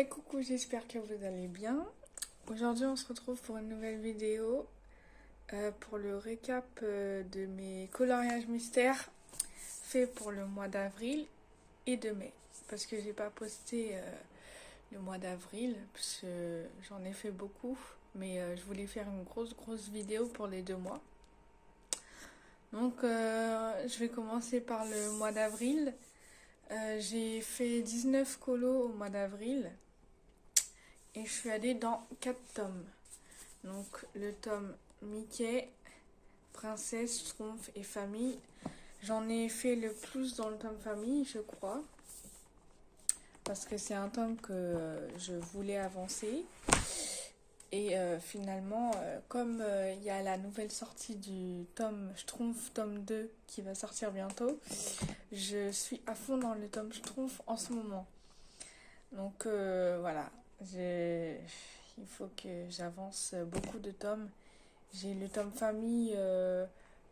Et coucou, j'espère que vous allez bien. Aujourd'hui, on se retrouve pour une nouvelle vidéo pour le récap de mes coloriages mystères faits pour le mois d'avril et de mai. Parce que j'ai pas posté le mois d'avril, parce que j'en ai fait beaucoup, mais je voulais faire une grosse vidéo pour les 2 mois. Donc, je vais commencer par le mois d'avril. J'ai fait 19 colos au mois d'avril. Et je suis allée dans 4 tomes. Donc le tome Mickey, Princesse, Schtroumpf et Famille. J'en ai fait le plus dans le tome Famille, je crois. Parce que c'est un tome que je voulais avancer. Et finalement, comme il y a la nouvelle sortie du tome Schtroumpf, tome 2, qui va sortir bientôt, je suis à fond dans le tome Schtroumpf en ce moment. Donc voilà, il faut que j'avance beaucoup de tomes. J'ai le tome famille,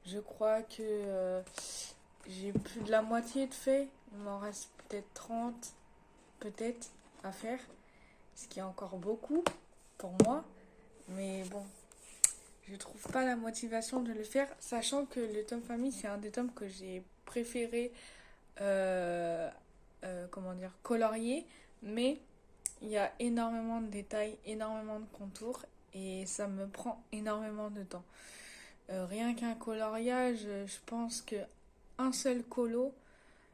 je crois que j'ai plus de la moitié de fait. Il m'en reste peut-être 30, peut-être, à faire. Ce qui est encore beaucoup pour moi. Mais bon, je trouve pas la motivation de le faire. Sachant que le tome famille, c'est un des tomes que j'ai préféré, colorier. Mais il y a énormément de détails, énormément de contours et ça me prend énormément de temps. Rien qu'un coloriage, je pense que un seul colo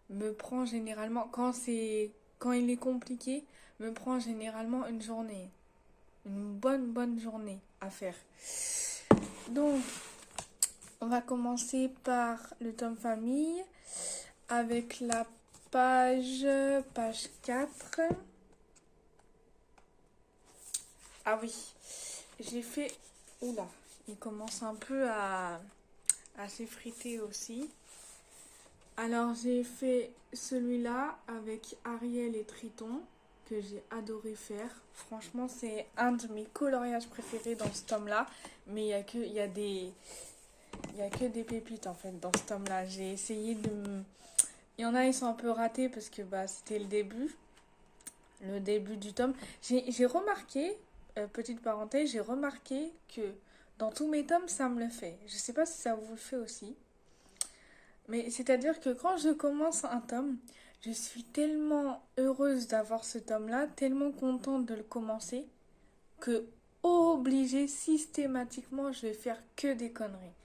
me prend généralement, quand il est compliqué, me prend généralement une journée. Une bonne journée à faire. Donc, on va commencer par le tome famille avec la page 4. Ah oui, j'ai fait... Oula, il commence un peu à s'effriter aussi. Alors j'ai fait celui-là avec Ariel et Triton, que j'ai adoré faire. Franchement, c'est un de mes coloriages préférés dans ce tome-là. Mais il y a que des pépites en fait dans ce tome-là. J'ai essayé de... Il y en a, ils sont un peu ratés parce que c'était le début du tome. J'ai remarqué... petite parenthèse, j'ai remarqué que dans tous mes tomes, ça me le fait. Je sais pas si ça vous le fait aussi. Mais c'est-à-dire que quand je commence un tome, je suis tellement heureuse d'avoir ce tome-là, tellement contente de le commencer, que obligée, systématiquement, je vais faire que des conneries.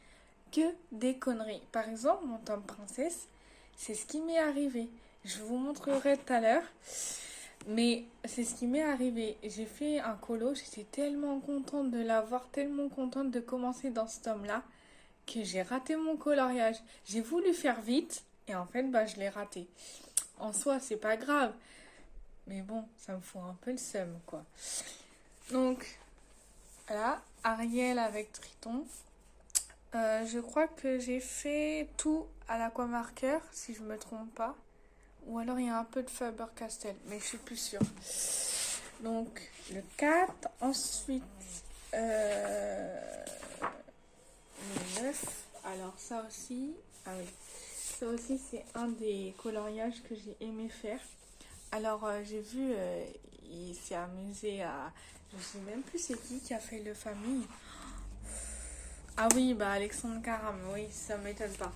Que des conneries. Par exemple, mon tome Princesse, c'est ce qui m'est arrivé. Je vous montrerai tout à l'heure. Mais c'est ce qui m'est arrivé. J'ai fait un colo, j'étais tellement contente de l'avoir, tellement contente de commencer dans ce tome-là, que j'ai raté mon coloriage. J'ai voulu faire vite, et en fait, je l'ai raté. En soi, c'est pas grave. Mais bon, ça me fout un peu le seum, quoi. Donc, voilà, Ariel avec Triton. Je crois que j'ai fait tout à l'aquamarqueur, si je me trompe pas. Ou alors il y a un peu de Faber-Castell, mais je suis plus sûre. Donc le 4, ensuite le 9. Alors ça aussi, ça aussi c'est un des coloriages que j'ai aimé faire. Alors j'ai vu, il s'est amusé à... Je sais même plus c'est qui a fait le famille. Ah oui, Alexandre Caram, oui, ça m'étonne pas.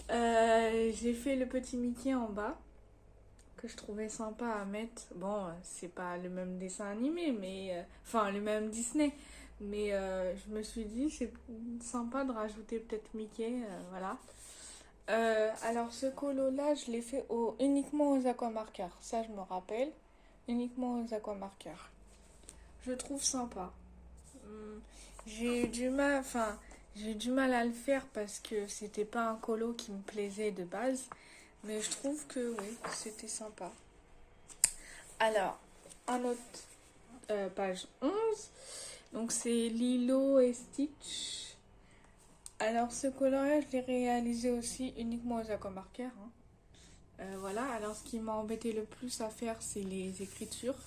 J'ai fait le petit Mickey en bas, que je trouvais sympa à mettre. Bon, c'est pas le même dessin animé, mais... enfin, le même Disney. Mais je me suis dit, c'est sympa de rajouter peut-être Mickey, voilà. Alors, ce colo-là, je l'ai fait uniquement aux aquamarqueurs. Ça, je me rappelle. Uniquement aux aquamarqueurs. Je trouve sympa. J'ai eu du mal... Enfin... J'ai eu du mal à le faire parce que c'était pas un colo qui me plaisait de base. Mais je trouve que oui, c'était sympa. Alors, un autre, page 11. Donc c'est Lilo et Stitch. Alors ce coloriage, je l'ai réalisé aussi uniquement aux aquamarqueurs. Voilà, alors ce qui m'a embêté le plus à faire, c'est les écritures.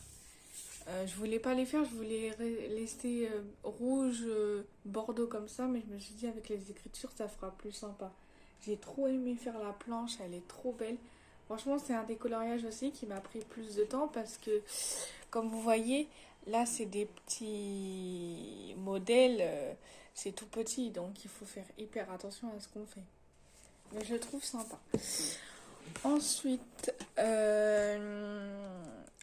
Je voulais pas les faire, je voulais laisser rouge, bordeaux comme ça, mais je me suis dit avec les écritures ça fera plus sympa. J'ai trop aimé faire la planche, elle est trop belle. Franchement, c'est un des coloriages aussi qui m'a pris plus de temps parce que comme vous voyez, là c'est des petits modèles, c'est tout petit, donc il faut faire hyper attention à ce qu'on fait. Mais je le trouve sympa. Ensuite,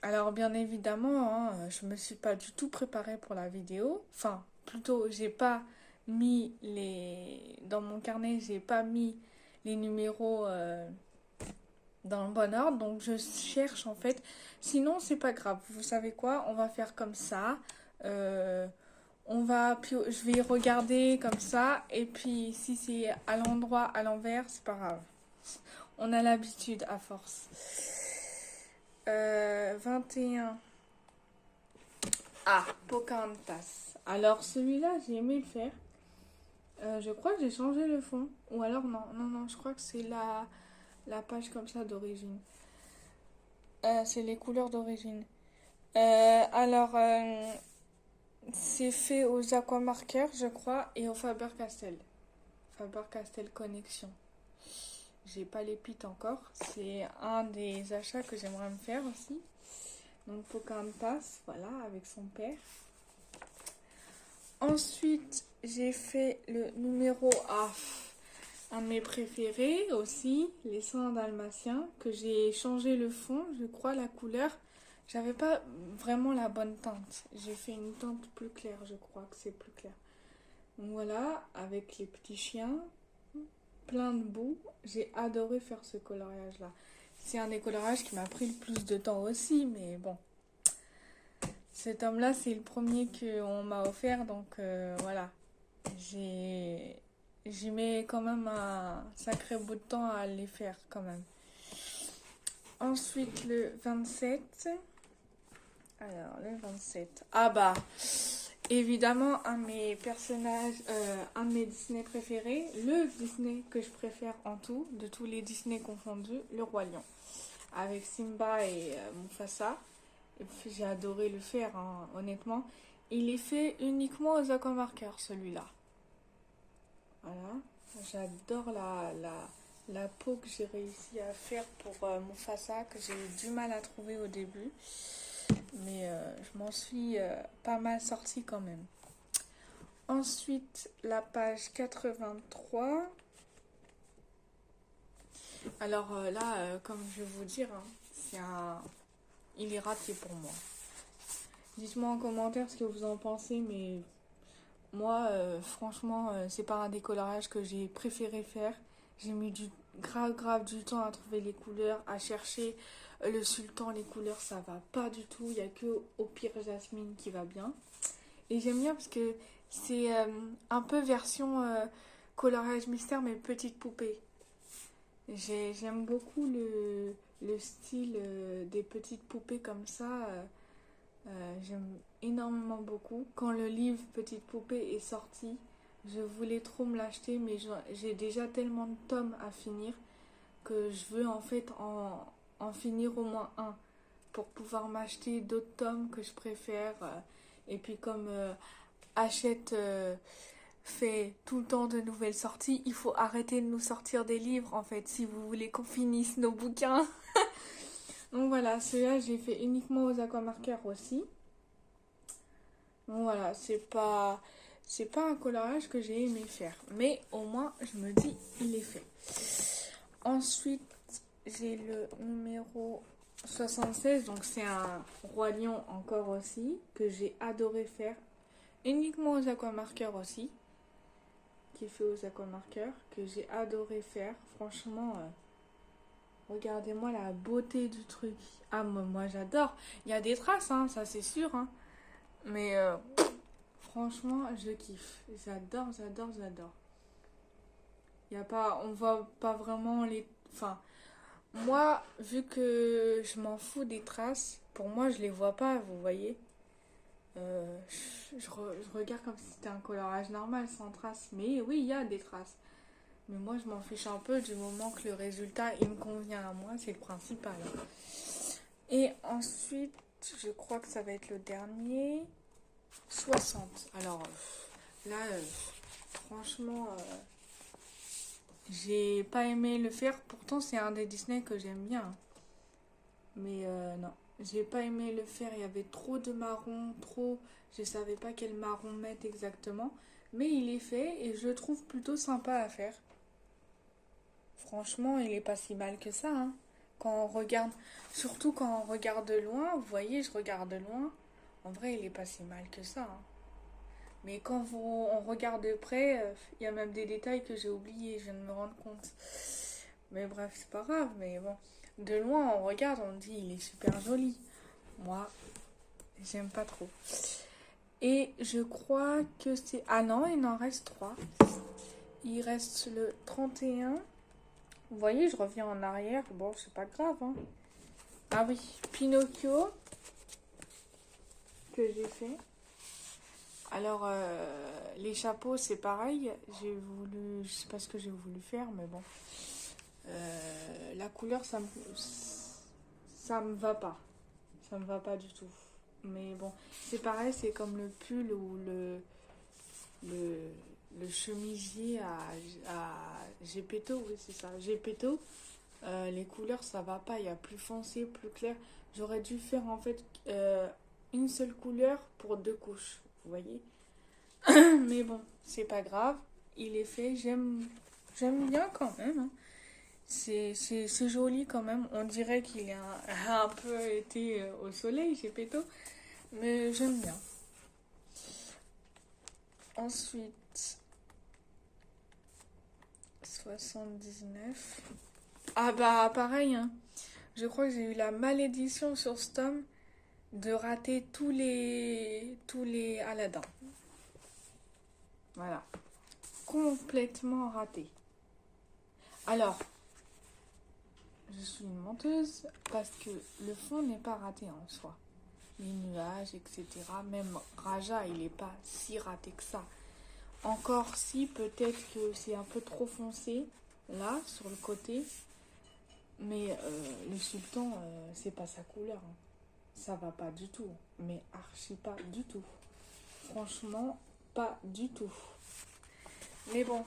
alors bien évidemment, hein, je me suis pas du tout préparée pour la vidéo. Enfin, plutôt, j'ai pas mis dans mon carnet, j'ai pas mis les numéros dans le bon ordre, donc je cherche en fait. Sinon, c'est pas grave. Vous savez quoi? On va faire comme ça. Je vais regarder comme ça, et puis si c'est à l'endroit, à l'envers, c'est pas grave. On a l'habitude à force. 21. Ah, Pocahontas. Alors celui-là, j'ai aimé le faire. Je crois que j'ai changé le fond. Ou alors non, je crois que c'est la page comme ça d'origine. C'est les couleurs d'origine. C'est fait aux aquamarqueurs, je crois, et au Faber-Castell. Faber-Castell Connexion. J'ai pas les pits encore. C'est un des achats que j'aimerais me faire aussi. Donc Pocahontas, voilà, avec son père. Ensuite, j'ai fait le numéro A, un de mes préférés aussi, les 101 dalmatiens, que j'ai changé le fond, je crois, la couleur. J'avais pas vraiment la bonne teinte. J'ai fait une teinte plus claire, je crois que c'est plus clair. Donc voilà, avec les petits chiens, plein de boue. J'ai adoré faire ce coloriage-là. C'est un des coloriages qui m'a pris le plus de temps aussi, mais bon. Cet homme-là, c'est le premier qu'on m'a offert, donc voilà. J'y mets quand même un sacré bout de temps à les faire quand même. Ensuite, le 27. Alors, le 27. Ah bah, évidemment, un de mes personnages, un de mes Disney préférés, le Disney que je préfère en tout, de tous les Disney confondus, le Roi Lion. Avec Simba et Mufasa. Et puis, j'ai adoré le faire, hein, honnêtement. Il est fait uniquement aux aquamarqueurs, celui-là. Voilà. J'adore la peau que j'ai réussi à faire pour Mufasa, que j'ai eu du mal à trouver au début. Mais je m'en suis pas mal sortie quand même. Ensuite, la page 83. Alors là, comme je vais vous dire, hein, il est raté pour moi. Dites-moi en commentaire ce que vous en pensez, mais moi, franchement, c'est pas un décolorage que j'ai préféré faire. J'ai mis grave du temps à trouver les couleurs, à chercher le sultan, les couleurs, ça va pas du tout. Il n'y a que au pire Jasmine qui va bien. Et j'aime bien parce que c'est un peu version coloriage mystère, mais petite poupée. J'aime beaucoup le style des petites poupées comme ça. J'aime énormément beaucoup. Quand le livre Petite Poupée est sorti, je voulais trop me l'acheter, mais j'ai déjà tellement de tomes à finir que je veux en fait en finir au moins un pour pouvoir m'acheter d'autres tomes que je préfère. Et puis comme Hachette fait tout le temps de nouvelles sorties, il faut arrêter de nous sortir des livres en fait si vous voulez qu'on finisse nos bouquins. Donc voilà, celui-là j'ai fait uniquement aux aquamarqueurs aussi. Donc voilà, c'est pas un coloriage que j'ai aimé faire, mais au moins je me dis il est fait. Ensuite, j'ai le numéro 76, donc c'est un roi lion encore aussi que j'ai adoré faire uniquement aux aquamarqueurs aussi, qui est fait aux aquamarqueurs, que j'ai adoré faire. Franchement, regardez-moi la beauté du truc. Ah, moi j'adore. Il y a des traces, hein, ça c'est sûr. Hein. Mais franchement, je kiffe. J'adore. On voit pas vraiment les... Enfin, moi, vu que je m'en fous des traces, pour moi, je les vois pas, vous voyez. Je regarde comme si c'était un colorage normal, sans traces. Mais oui, il y a des traces. Mais moi, je m'en fiche un peu du moment que le résultat, il me convient à moi. C'est le principal. Et ensuite, je crois que ça va être le dernier. 60. Alors, là, franchement, j'ai pas aimé le faire. Pourtant, c'est un des Disney que j'aime bien. Mais non, j'ai pas aimé le faire. Il y avait trop de marron, trop. Je savais pas quel marron mettre exactement. Mais il est fait et je le trouve plutôt sympa à faire. Franchement, il est pas si mal que ça, hein. Quand on regarde, surtout quand on regarde de loin, vous voyez, je regarde de loin. En vrai, il est pas si mal que ça, hein. Mais quand on regarde de près, il y a même des détails que j'ai oubliés, je viens de me rendre compte. Mais bref, c'est pas grave, mais bon. De loin, on regarde, on dit, il est super joli. Moi, j'aime pas trop. Et je crois que c'est... Ah non, il en reste 3. Il reste le 31. Vous voyez, je reviens en arrière. Bon, c'est pas grave, hein. Ah oui, Pinocchio, que j'ai fait. Alors, les chapeaux, c'est pareil. Je sais pas ce que j'ai voulu faire, mais bon. La couleur, ça me va pas. Ça me va pas du tout. Mais bon, c'est pareil, c'est comme le pull ou le, le chemisier à Gepetto, oui, c'est ça. Gepetto, les couleurs, ça va pas. Il y a plus foncé, plus clair. J'aurais dû faire en fait une seule couleur pour 2 couches. Vous voyez? Mais bon, c'est pas grave. Il est fait. J'aime bien quand même, hein. C'est joli quand même. On dirait qu'il a un peu été au soleil, Gepetto. Mais j'aime bien. Ensuite, 79. Ah bah pareil, hein. Je crois que j'ai eu la malédiction sur ce tome de rater tous les Aladdin. Voilà. Complètement raté. Alors, je suis une menteuse parce que le fond n'est pas raté en soi. Les nuages, etc. Même Raja, il n'est pas si raté que ça. Encore si, peut-être que c'est un peu trop foncé, là, sur le côté. Mais le sultan, c'est pas sa couleur, hein. Ça va pas du tout. Mais archi pas du tout. Franchement, pas du tout. Mais bon,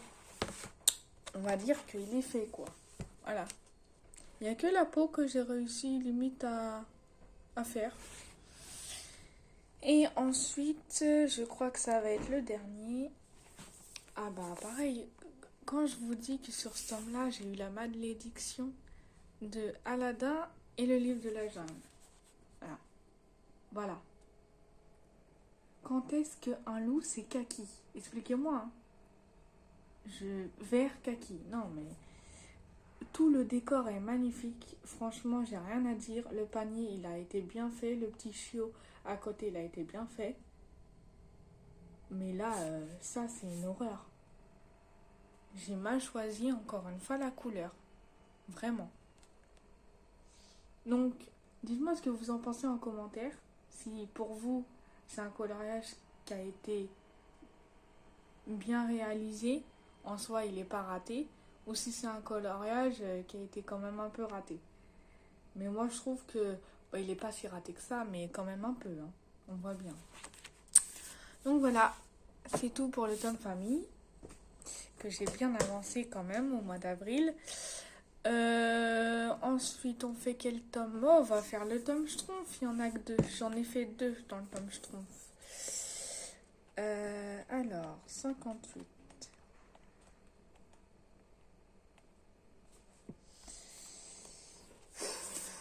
on va dire qu'il est fait, quoi. Voilà. Il n'y a que la peau que j'ai réussi limite à faire. Et ensuite, je crois que ça va être le dernier. Ah bah pareil, quand je vous dis que sur ce tome-là, j'ai eu la malédiction de Aladdin et le livre de la jungle. Voilà. Voilà. Quand est-ce qu'un loup c'est kaki? Expliquez-moi, hein. Vert kaki. Non mais tout le décor est magnifique. Franchement, j'ai rien à dire. Le panier, il a été bien fait. Le petit chiot à côté, il a été bien fait. Mais là, ça, c'est une horreur. J'ai mal choisi encore une fois la couleur. Vraiment. Donc, dites-moi ce que vous en pensez en commentaire. Si pour vous, c'est un coloriage qui a été bien réalisé, en soi, il n'est pas raté. Ou si c'est un coloriage qui a été quand même un peu raté. Mais moi, je trouve que il n'est pas si raté que ça, mais quand même un peu, hein. On voit bien. Donc voilà, c'est tout pour le tome famille, que j'ai bien avancé quand même au mois d'avril. Ensuite, on fait quel tome? Oh, on va faire le tome Schtroumpf. Il y en a que 2. J'en ai fait 2 dans le tome Schtroumpf. Alors, 58.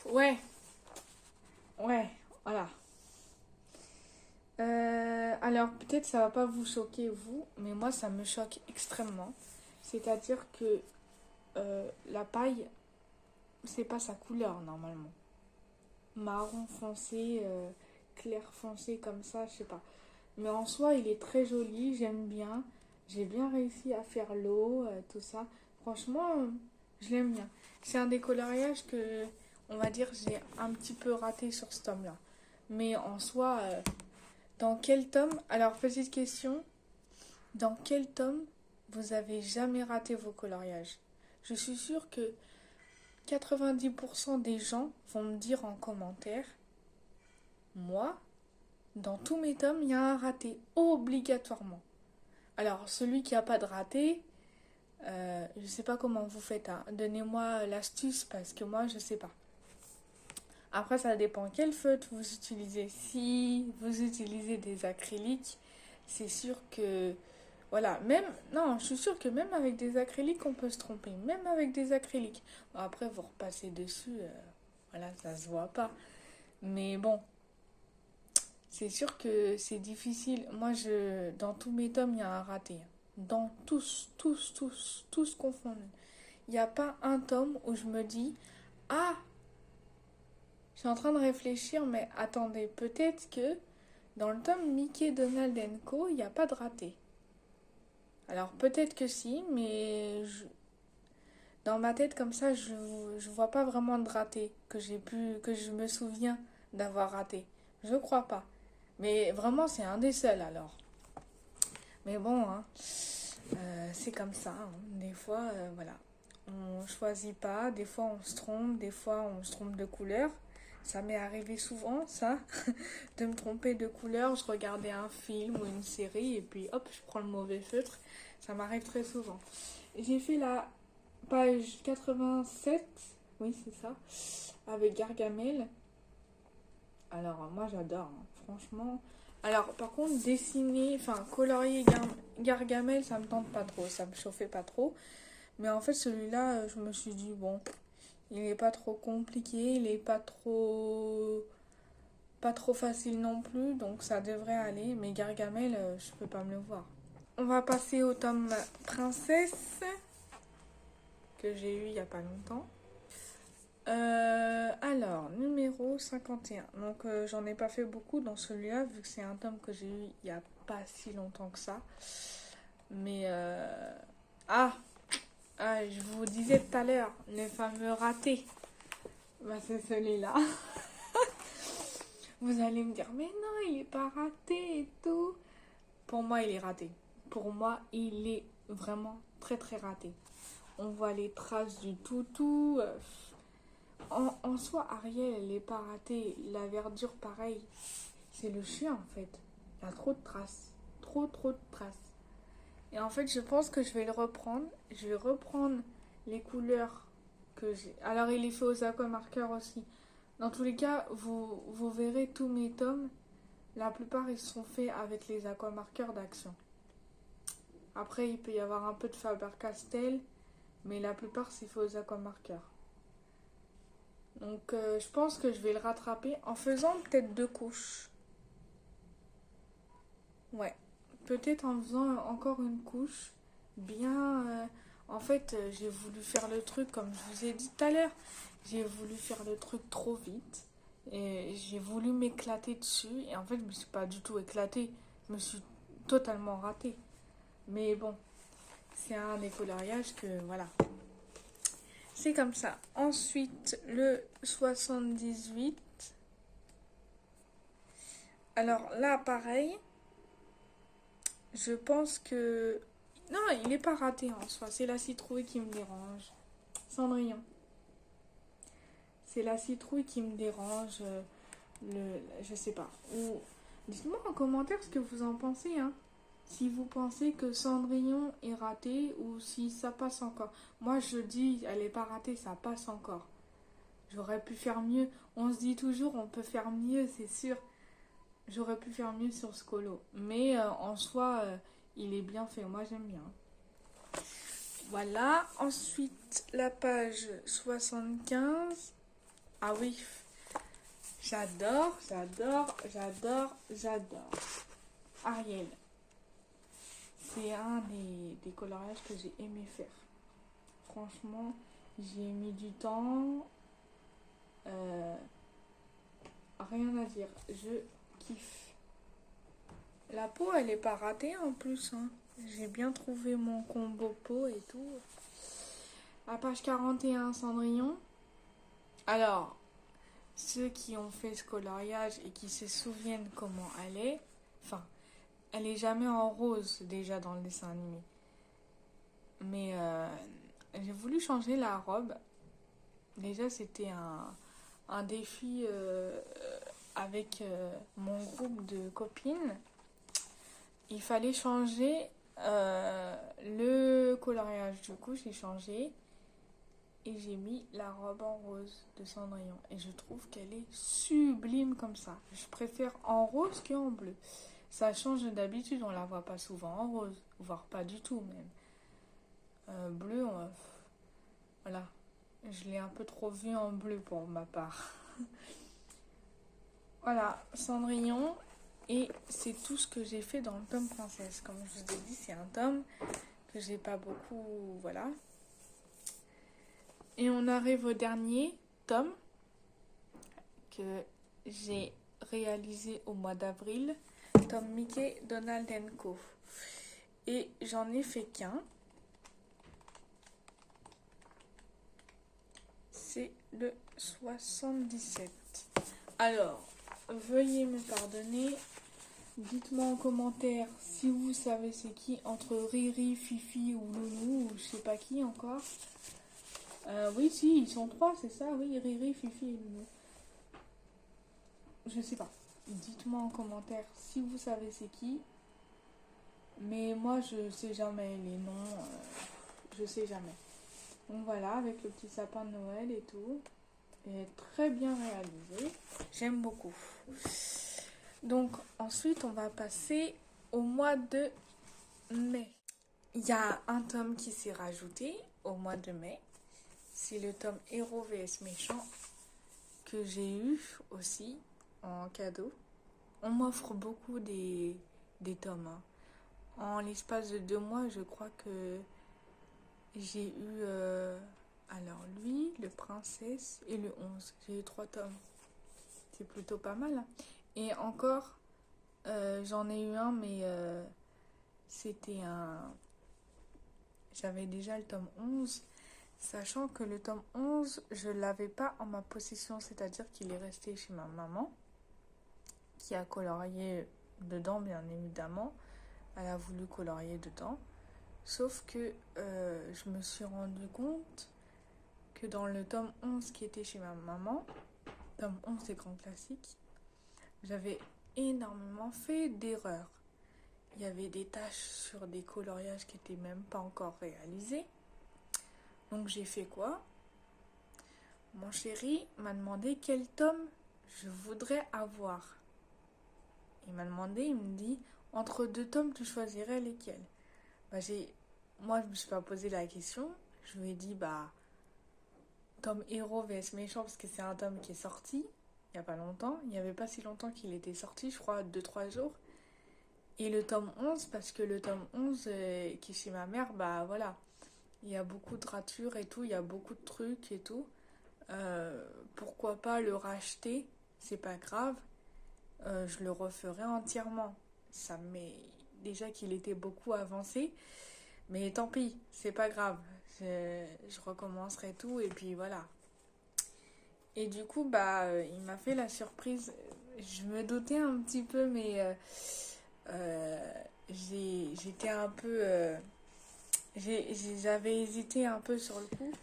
Ouais, voilà. Alors, peut-être ça va pas vous choquer, vous, mais moi, ça me choque extrêmement. C'est-à-dire que la paille, c'est pas sa couleur, normalement. Marron foncé, clair foncé, comme ça, je sais pas. Mais en soi, il est très joli, j'aime bien. J'ai bien réussi à faire l'eau, tout ça. Franchement, je l'aime bien. C'est un des coloriages que, on va dire, j'ai un petit peu raté sur ce tome-là. Mais en soi, dans quel tome... Alors, petite question. Dans quel tome vous avez jamais raté vos coloriages? Je suis sûre que 90% des gens vont me dire en commentaire, moi, dans tous mes tomes, il y a un raté, obligatoirement. Alors, celui qui n'a pas de raté, je ne sais pas comment vous faites, hein. Donnez-moi l'astuce parce que moi, je ne sais pas. Après, ça dépend quel feutre vous utilisez. Si vous utilisez des acryliques, c'est sûr que... Voilà, même... Non, je suis sûre que même avec des acryliques, on peut se tromper. Même avec des acryliques. Bon, après, vous repassez dessus, voilà, ça se voit pas. Mais bon, c'est sûr que c'est difficile. Moi, dans tous mes tomes, il y a un raté. Dans tous confondus. Il n'y a pas un tome où je me dis, ah, je suis en train de réfléchir, mais attendez, peut-être que dans le tome Mickey, Donald Co, il n'y a pas de raté. Alors peut-être que si, mais dans ma tête comme ça, je vois pas vraiment de raté que je me souviens d'avoir raté. Je crois pas. Mais vraiment, c'est un des seuls alors. Mais bon, hein, c'est comme ça, hein. Des fois, voilà. On choisit pas, des fois on se trompe, des fois on se trompe de couleur. Ça m'est arrivé souvent, ça, de me tromper de couleur. Je regardais un film ou une série et puis hop, je prends le mauvais feutre. Ça m'arrive très souvent. J'ai fait la page 87, oui c'est ça, avec Gargamel. Alors moi j'adore, hein, franchement. Alors par contre dessiner, enfin colorier Gargamel, ça me tente pas trop, ça me chauffait pas trop. Mais en fait celui-là, je me suis dit bon, il est pas trop compliqué, il est pas trop facile non plus, donc ça devrait aller. Mais Gargamel, je peux pas me le voir. On va passer au tome Princesse que j'ai eu il y a pas longtemps. Alors, numéro 51. Donc, j'en ai pas fait beaucoup dans celui-là, vu que c'est un tome que j'ai eu il y a pas si longtemps que ça. Mais, je vous disais tout à l'heure, le fameux raté. Bah, c'est celui-là. Vous allez me dire, mais non, il est pas raté et tout. Pour moi, il est raté. Pour moi, il est vraiment très très raté. On voit les traces du toutou. En soi, Ariel, elle n'est pas ratée. La verdure, pareil. C'est le chien, en fait. Il y a trop de traces. Trop de traces. Et en fait, je pense que je vais le reprendre. Je vais reprendre les couleurs que j'ai. Alors, il est fait aux aquamarqueurs aussi. Dans tous les cas, vous verrez tous mes tomes. La plupart, ils sont faits avec les aquamarqueurs d'Action. Après, il peut y avoir un peu de Faber-Castell. Mais la plupart, c'est fait aux aquamarqueurs. Donc, je pense que je vais le rattraper en faisant peut-être 2 couches. Ouais, peut-être en faisant encore une couche. Bien, en fait, j'ai voulu faire le truc comme je vous ai dit tout à l'heure. J'ai voulu faire le truc trop vite. Et j'ai voulu m'éclater dessus. Et en fait, je me suis pas du tout éclatée. Je me suis totalement ratée. Mais bon, c'est un décoloriage que, voilà. C'est comme ça. Ensuite, le 78. Alors là, pareil. Je pense que... Non, il n'est pas raté en soi. C'est la citrouille qui me dérange. Cendrillon. C'est la citrouille qui me dérange. Je sais pas. Ou... Dites-moi en commentaire ce que vous en pensez, hein. Si vous pensez que Cendrillon est raté ou si ça passe encore. Moi, je dis, elle n'est pas ratée, ça passe encore. J'aurais pu faire mieux. On se dit toujours, on peut faire mieux, c'est sûr. J'aurais pu faire mieux sur ce colo. Mais en soi, il est bien fait. Moi, j'aime bien. Voilà. Ensuite, la page 75. Ah oui. J'adore. Ariel. C'est un des coloriages que j'ai aimé faire. Franchement, j'ai mis du temps. Rien à dire. Je kiffe. La peau, elle est pas ratée en plus, hein. J'ai bien trouvé mon combo peau et tout. À page 41, Cendrillon. Alors, ceux qui ont fait ce coloriage et qui se souviennent comment elle est, enfin, elle est jamais en rose déjà dans le dessin animé. Mais j'ai voulu changer la robe. Déjà, c'était un défi avec mon groupe de copines. Il fallait changer le coloriage. Du coup, j'ai changé. et j'ai mis la robe en rose de Cendrillon. Et je trouve qu'elle est sublime comme ça. Je préfère en rose qu'en bleu. Ça change d'habitude, on la voit pas souvent en rose, voire pas du tout même. Bleu, voilà. Je l'ai un peu trop vue en bleu pour ma part. Voilà, Cendrillon. Et c'est tout ce que j'ai fait dans le tome Princesse. Comme je vous ai dit, c'est un tome que j'ai pas beaucoup, voilà. Et on arrive au dernier tome que j'ai réalisé au mois d'avril, tome Mickey, Donald & Co. Et j'en ai fait qu'un. C'est le 77. Alors, veuillez me pardonner. Dites-moi en commentaire si vous savez c'est qui entre Riri, Fifi ou Loulou ou je sais pas qui encore. Oui, si, ils sont trois, c'est ça, oui, Riri, Fifi et Loulou. Je sais pas. Dites-moi en commentaire si vous savez c'est qui. Mais moi, je sais jamais les noms. Je sais jamais. Donc voilà, avec le petit sapin de Noël et tout. Et très bien réalisé. J'aime beaucoup. Donc ensuite, on va passer au mois de mai. Il y a un tome qui s'est rajouté au mois de mai. C'est le tome Héros vs Méchant que j'ai eu aussi en cadeau. On m'offre beaucoup des tomes. Hein. En l'espace de 2 mois, je crois que j'ai eu alors lui, le Princesse et le 11. J'ai eu 3 tomes. C'est plutôt pas mal. Hein. Et encore, j'en ai eu un, mais c'était un... J'avais déjà le tome 11, sachant que le tome 11, je ne l'avais pas en ma possession, c'est-à-dire qu'il est resté chez ma maman, qui a colorié dedans, bien évidemment. Elle a voulu colorier dedans. Sauf que je me suis rendu compte que dans le tome 11 qui était chez ma maman, tome 11 des grands classiques, j'avais énormément fait d'erreurs. Il y avait des taches sur des coloriages qui n'étaient même pas encore réalisés. Donc j'ai fait quoi? Mon chéri m'a demandé quel tome je voudrais avoir. Il m'a demandé, il me dit, entre 2 tomes, tu choisirais lesquels? Moi, je me suis pas posé la question. Je lui ai dit, tome Héros vs Méchant, parce que c'est un tome qui est sorti il n'y a pas longtemps. Il n'y avait pas si longtemps qu'il était sorti, je crois 2-3 jours. Et le tome 11, parce que le tome 11 qui est chez ma mère, voilà. Il y a beaucoup de ratures et tout, il y a beaucoup de trucs et tout. Pourquoi pas le racheter? C'est pas grave. Je le referai entièrement. Ça m'est déjà qu'il était beaucoup avancé. Mais tant pis, c'est pas grave. Je recommencerai tout et puis voilà. Et du coup, il m'a fait la surprise. Je me doutais un petit peu, mais j'étais un peu... j'avais hésité un peu sur le coup.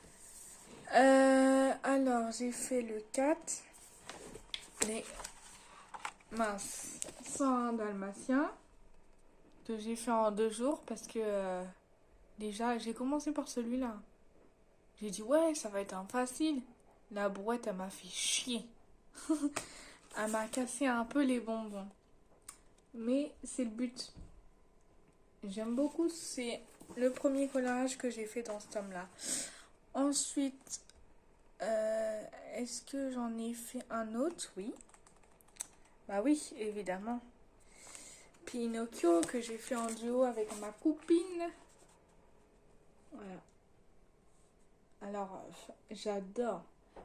Alors, j'ai fait le 4. Les 101 dalmatiens. Que j'ai fait en 2 jours parce que déjà, j'ai commencé par celui-là. J'ai dit, ouais, ça va être un facile. La brouette, elle m'a fait chier. Elle m'a cassé un peu les bonbons. Mais c'est le but. J'aime beaucoup. C'est le premier coloriage que j'ai fait dans ce tome-là. Ensuite, est-ce que j'en ai fait un autre? Oui. Bah oui, évidemment. Pinocchio que j'ai fait en duo avec ma copine. Voilà. Alors, j'adore.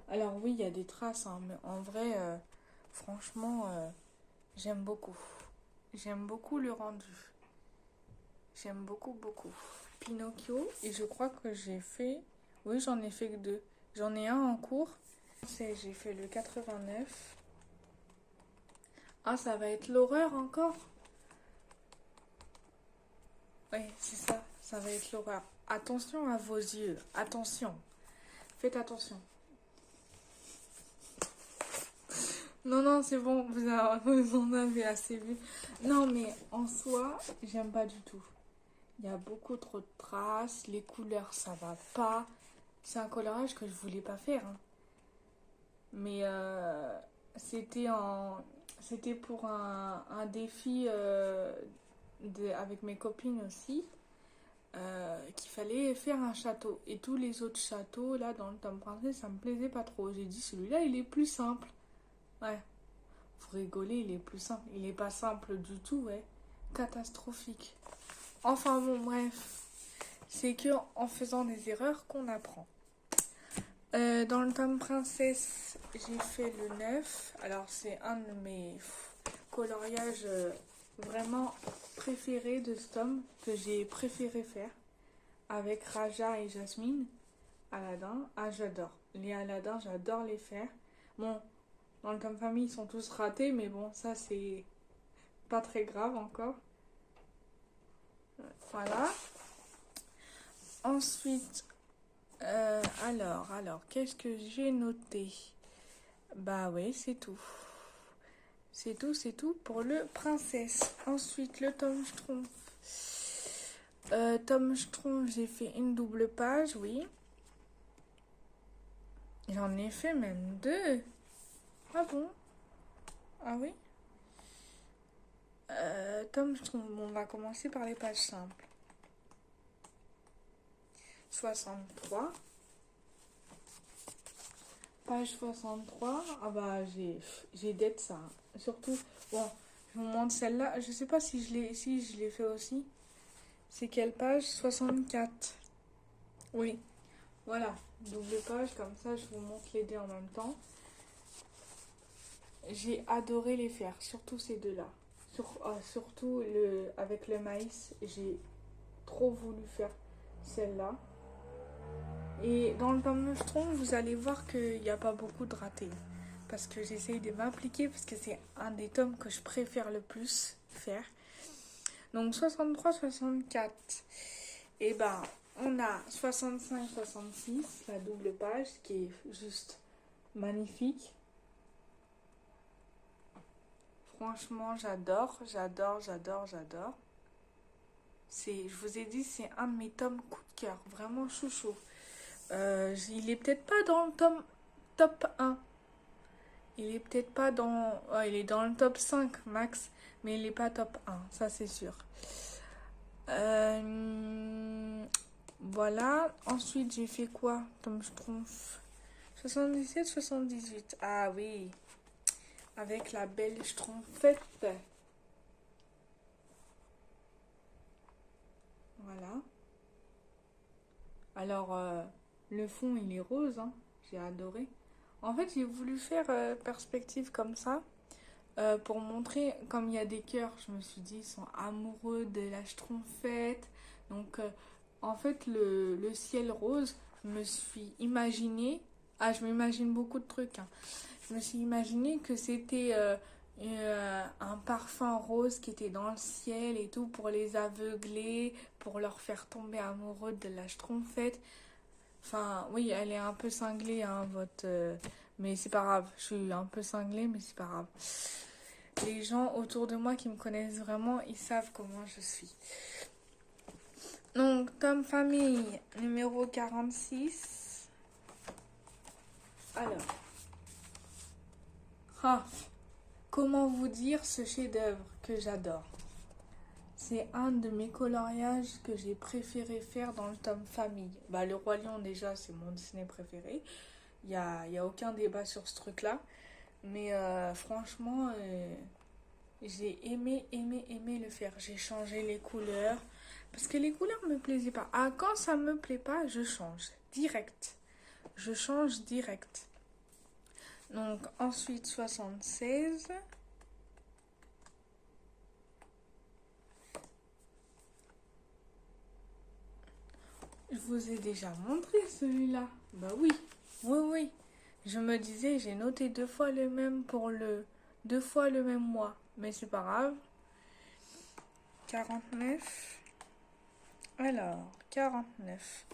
Alors oui, il y a des traces, hein, mais en vrai, franchement, j'aime beaucoup. J'aime beaucoup le rendu. J'aime beaucoup, beaucoup. Pinocchio, et je crois que j'ai fait... Oui, j'en ai fait que 2. J'en ai un en cours. J'ai fait le 89. Ah, ça va être l'horreur encore? Oui, c'est ça. Ça va être l'horreur. Attention à vos yeux. Attention. Faites attention. Non, c'est bon. Vous en avez assez vu. Non, mais en soi, j'aime pas du tout. Il y a beaucoup trop de traces. Les couleurs, ça va pas. C'est un coloriage que je voulais pas faire, hein. Mais c'était pour un défi avec mes copines aussi, qu'il fallait faire un château. Et tous les autres châteaux, là, dans le tome princesse, ça me plaisait pas trop. J'ai dit, celui-là, il est plus simple. Ouais, vous rigolez, il est plus simple. Il est pas simple du tout, ouais. Catastrophique. Enfin bon, bref. C'est que en faisant des erreurs qu'on apprend. Dans le tome princesse, j'ai fait le 9. Alors, c'est un de mes coloriages vraiment préférés de ce tome, que j'ai préféré faire, avec Raja et Jasmine. Aladdin, ah j'adore. Les Aladdin, j'adore les faire. Bon, dans le tome famille, ils sont tous ratés, mais bon, ça c'est pas très grave encore. Voilà. Ensuite, alors, qu'est-ce que j'ai noté? Bah ouais, c'est tout. C'est tout pour le princesse. Ensuite, le tome Schtroumpf. Tome Schtroumpf, j'ai fait une double page, oui. J'en ai fait même 2. Ah bon? Ah oui? Tome Schtroumpf, on va commencer par les pages simples. 63. Page 63. Ah bah j'ai d'être ça. Surtout, bon, je vous montre celle-là. Je sais pas si je l'ai fait aussi. C'est quelle page? 64. Oui. Voilà. Double page, comme ça je vous montre les deux en même temps. J'ai adoré les faire, surtout ces deux-là. Surtout avec le maïs, j'ai trop voulu faire celle-là. Et dans le tome Schtroumpf, vous allez voir qu'il n'y a pas beaucoup de ratés. Parce que j'essaye de m'impliquer, parce que c'est un des tomes que je préfère le plus faire. Donc 63-64. Et ben, on a 65-66, la double page, qui est juste magnifique. Franchement, j'adore. Je vous ai dit, c'est un de mes tomes coup de cœur. Vraiment chouchou. Il est peut-être pas dans le top 1. Il est peut-être pas dans... il est dans le top 5 max. Mais il est pas top 1. Ça, c'est sûr. Voilà. Ensuite, j'ai fait quoi? Tome Schtroumpf 77-78. Ah oui. Avec la belle Schtroumpfette. Voilà. Alors, le fond, il est rose. Hein. J'ai adoré. En fait, j'ai voulu faire perspective comme ça. Pour montrer, comme il y a des cœurs, je me suis dit, ils sont amoureux de la Schtroumpfette. Donc, en fait, le ciel rose, je me suis imaginé... Ah, je m'imagine beaucoup de trucs. Hein. Je me suis imaginé que c'était un parfum rose qui était dans le ciel et tout pour les aveugler, pour leur faire tomber amoureux de la Schtroumpfette. Enfin, oui, elle est un peu cinglée, hein, mais c'est pas grave. Je suis un peu cinglée, mais c'est pas grave. Les gens autour de moi qui me connaissent vraiment, ils savent comment je suis. Donc, tome famille numéro 46. Alors. Comment vous dire ce chef-d'œuvre que j'adore? C'est un de mes coloriages que j'ai préféré faire dans le tome famille. Bah, le Roi Lion, déjà, c'est mon Disney préféré. Il y a aucun débat sur ce truc-là. Mais franchement, j'ai aimé le faire. J'ai changé les couleurs. Parce que les couleurs me plaisaient pas. Ah, quand ça me plaît pas, je change. Direct. Je change direct. Donc, ensuite, 76. Je vous ai déjà montré celui-là. Bah oui. Oui. Je me disais, j'ai noté 2 fois le même pour 2 fois le même mois. Mais c'est pas grave. 49. Alors, 49.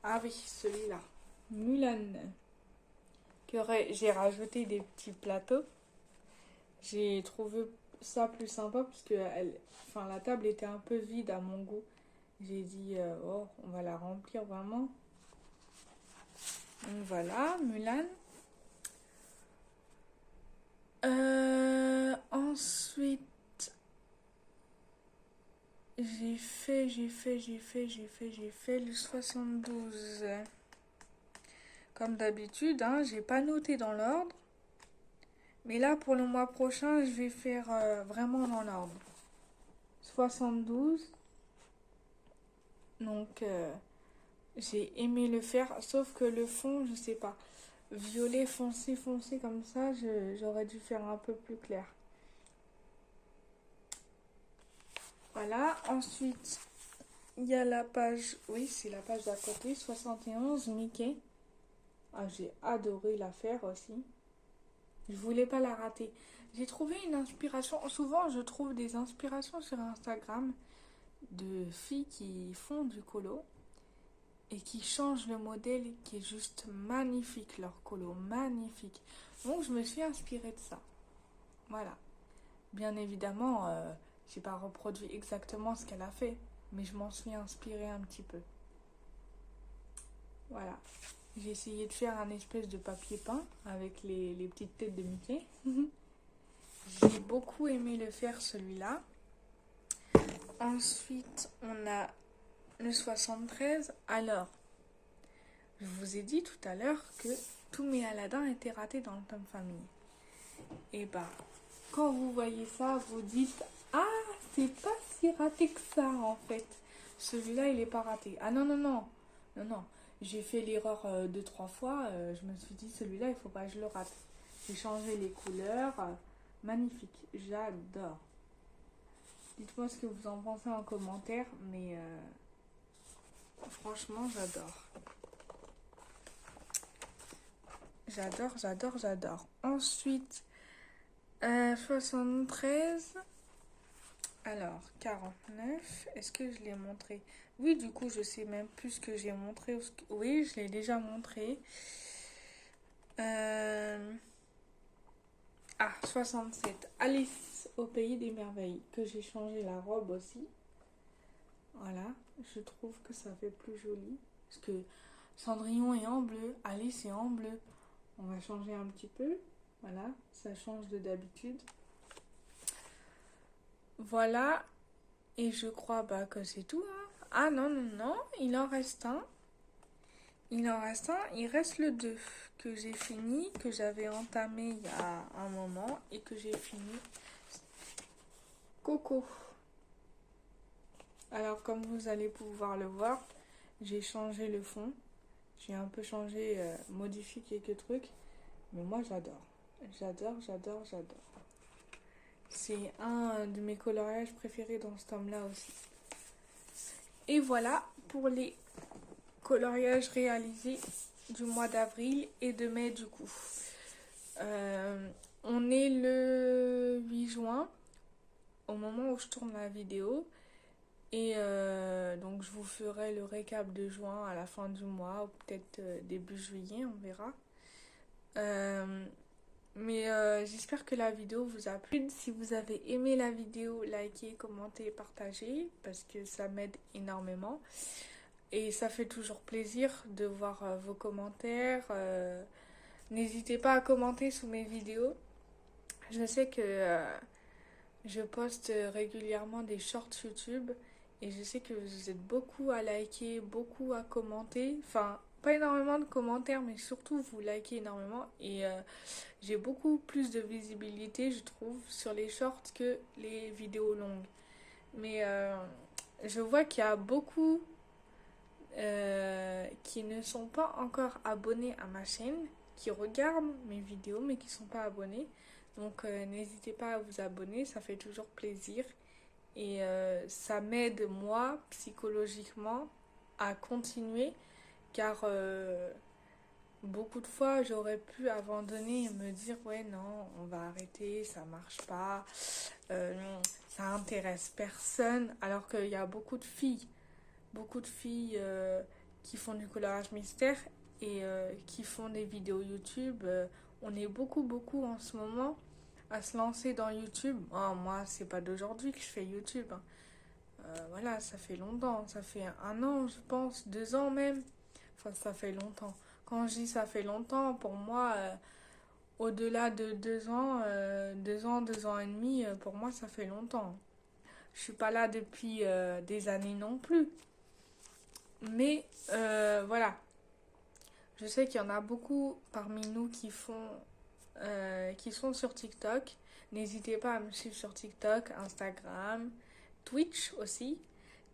Ah oui, celui-là. Mulan. J'ai rajouté des petits plateaux. J'ai trouvé ça plus sympa parce que la table était un peu vide à mon goût. J'ai dit, on va la remplir vraiment. Donc voilà, Mulan. Ensuite, j'ai fait le 72. Comme d'habitude, hein, j'ai pas noté dans l'ordre. Mais là, pour le mois prochain, je vais faire vraiment dans l'ordre. 72. Donc, j'ai aimé le faire. Sauf que le fond, je sais pas. Violet foncé, foncé comme ça, j'aurais dû faire un peu plus clair. Voilà. Ensuite, il y a la page. Oui, c'est la page d'à côté. 71, Mickey. Ah, j'ai adoré la faire aussi. Je voulais pas la rater. J'ai trouvé une inspiration. Souvent, je trouve des inspirations sur Instagram de filles qui font du colo et qui changent le modèle qui est juste magnifique, leur colo, magnifique. Donc, je me suis inspirée de ça. Voilà. Bien évidemment, j'ai pas reproduit exactement ce qu'elle a fait, mais je m'en suis inspirée un petit peu. Voilà. J'ai essayé de faire un espèce de papier peint avec les petites têtes de Mickey. J'ai beaucoup aimé le faire celui-là. Ensuite, on a le 73. Alors, je vous ai dit tout à l'heure que tous mes Aladdin étaient ratés dans le tome famille. Et bah, quand vous voyez ça, vous dites « Ah, c'est pas si raté que ça en fait. Celui-là, il est pas raté. » Ah non, non, non. Non, non. J'ai fait l'erreur 2-3 fois. Je me suis dit, celui-là, il faut pas que je le rate. J'ai changé les couleurs. Magnifique. J'adore. Dites-moi ce que vous en pensez en commentaire. Mais franchement, j'adore. J'adore, j'adore, j'adore. Ensuite, 73. Alors, 49. Est-ce que je l'ai montré? Oui, du coup, je sais même plus ce que j'ai montré. Oui, je l'ai déjà montré. Ah, 67. Alice au pays des merveilles. Que j'ai changé la robe aussi. Voilà, je trouve que ça fait plus joli. Parce que Cendrillon est en bleu, Alice est en bleu. On va changer un petit peu. Voilà, ça change de d'habitude. Voilà. Et je crois que c'est tout. Hein. Ah non, non, non. Il en reste un. Il en reste un. Il reste le 2 que j'ai fini, que j'avais entamé il y a un moment et que j'ai fini. Coco. Alors, comme vous allez pouvoir le voir, j'ai changé le fond. J'ai un peu changé, modifié quelques trucs. Mais moi, j'adore. J'adore, j'adore, j'adore. C'est un de mes coloriages préférés dans ce tome-là aussi. Et voilà pour les coloriages réalisés du mois d'avril et de mai du coup. On est le 8 juin au moment où je tourne la vidéo. Et donc je vous ferai le récap de juin à la fin du mois ou peut-être début juillet, on verra. Mais j'espère que la vidéo vous a plu. Si vous avez aimé la vidéo, likez, commentez, partagez parce que ça m'aide énormément. Et ça fait toujours plaisir de voir vos commentaires. N'hésitez pas à commenter sous mes vidéos. Je sais que je poste régulièrement des shorts YouTube. Et je sais que vous êtes beaucoup à liker, beaucoup à commenter. Enfin, pas énormément de commentaires, mais surtout vous likez énormément. Et j'ai beaucoup plus de visibilité, je trouve, sur les shorts que les vidéos longues. Mais je vois qu'il y a beaucoup qui ne sont pas encore abonnés à ma chaîne, qui regardent mes vidéos, mais qui ne sont pas abonnés. Donc n'hésitez pas à vous abonner, ça fait toujours plaisir. Et ça m'aide, moi, psychologiquement, à continuer. Car beaucoup de fois, j'aurais pu abandonner et me dire, ouais, non, on va arrêter, ça marche pas. Ça intéresse personne. Alors qu'il y a beaucoup de filles qui font du coloriage mystère et qui font des vidéos YouTube. On est beaucoup en ce moment à se lancer dans YouTube. Oh, moi, c'est pas d'aujourd'hui que je fais YouTube. Hein. Voilà, ça fait longtemps. Ça fait 1 an, je pense, 2 ans même. Enfin, ça fait longtemps. quand je dis ça fait longtemps, pour moi, au-delà de 2 ans, 2 ans et demi, pour moi, ça fait longtemps. Je suis pas là depuis des années non plus. Mais voilà, je sais qu'il y en a beaucoup parmi nous qui sont sur TikTok. N'hésitez pas à me suivre sur TikTok, Instagram, Twitch aussi.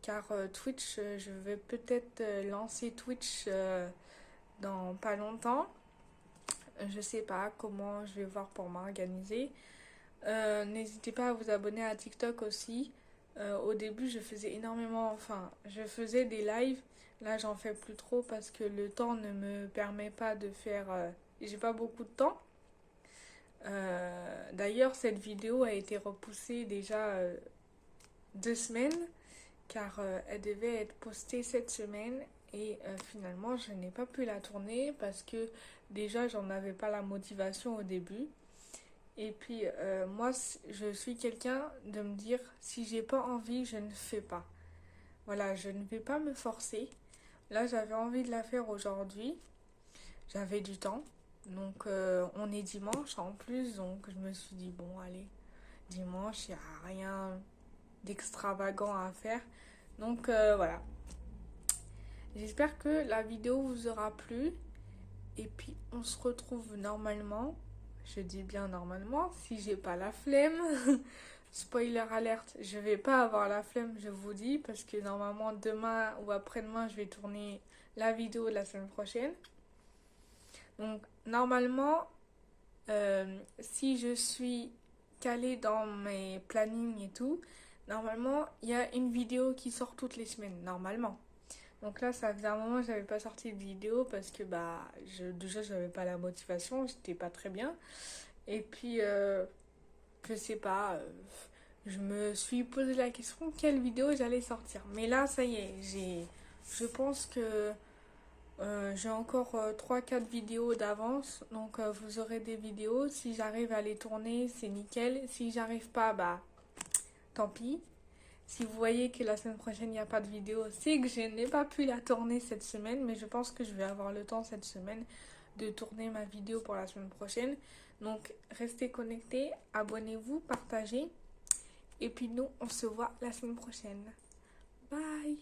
Car Twitch, je vais peut-être lancer Twitch dans pas longtemps. Je sais pas comment je vais voir pour m'organiser. N'hésitez pas à vous abonner à TikTok aussi. Au début, je faisais je faisais des lives. Là, j'en fais plus trop parce que le temps ne me permet pas de faire. J'ai pas beaucoup de temps. D'ailleurs, cette vidéo a été repoussée déjà 2 semaines car elle devait être postée cette semaine et finalement, je n'ai pas pu la tourner parce que déjà, j'en avais pas la motivation au début. Et puis, moi, je suis quelqu'un de me dire, si j'ai pas envie, je ne fais pas. Voilà, je ne vais pas me forcer. Là, j'avais envie de la faire aujourd'hui. J'avais du temps. Donc, on est dimanche en plus. Donc, je me suis dit, bon, allez, dimanche, il n'y a rien d'extravagant à faire. Donc, voilà. J'espère que la vidéo vous aura plu. Et puis, on se retrouve normalement. Je dis bien normalement, si j'ai pas la flemme. Spoiler alerte, je vais pas avoir la flemme, je vous dis, parce que normalement demain ou après-demain, je vais tourner la vidéo de la semaine prochaine. Donc normalement, si je suis calée dans mes plannings et tout, normalement, il y a une vidéo qui sort toutes les semaines, normalement. Donc là, ça faisait un moment que j'avais pas sorti de vidéo parce que déjà j'avais pas la motivation, j'étais pas très bien. Et puis je sais pas, je me suis posé la question quelle vidéo j'allais sortir. Mais là, ça y est, je pense que j'ai encore 3-4 vidéos d'avance. Donc vous aurez des vidéos. Si j'arrive à les tourner, c'est nickel. Si j'arrive pas, bah tant pis. Si vous voyez que la semaine prochaine, il n'y a pas de vidéo, c'est que je n'ai pas pu la tourner cette semaine. Mais je pense que je vais avoir le temps cette semaine de tourner ma vidéo pour la semaine prochaine. Donc, restez connectés, abonnez-vous, partagez. Et puis nous, on se voit la semaine prochaine. Bye!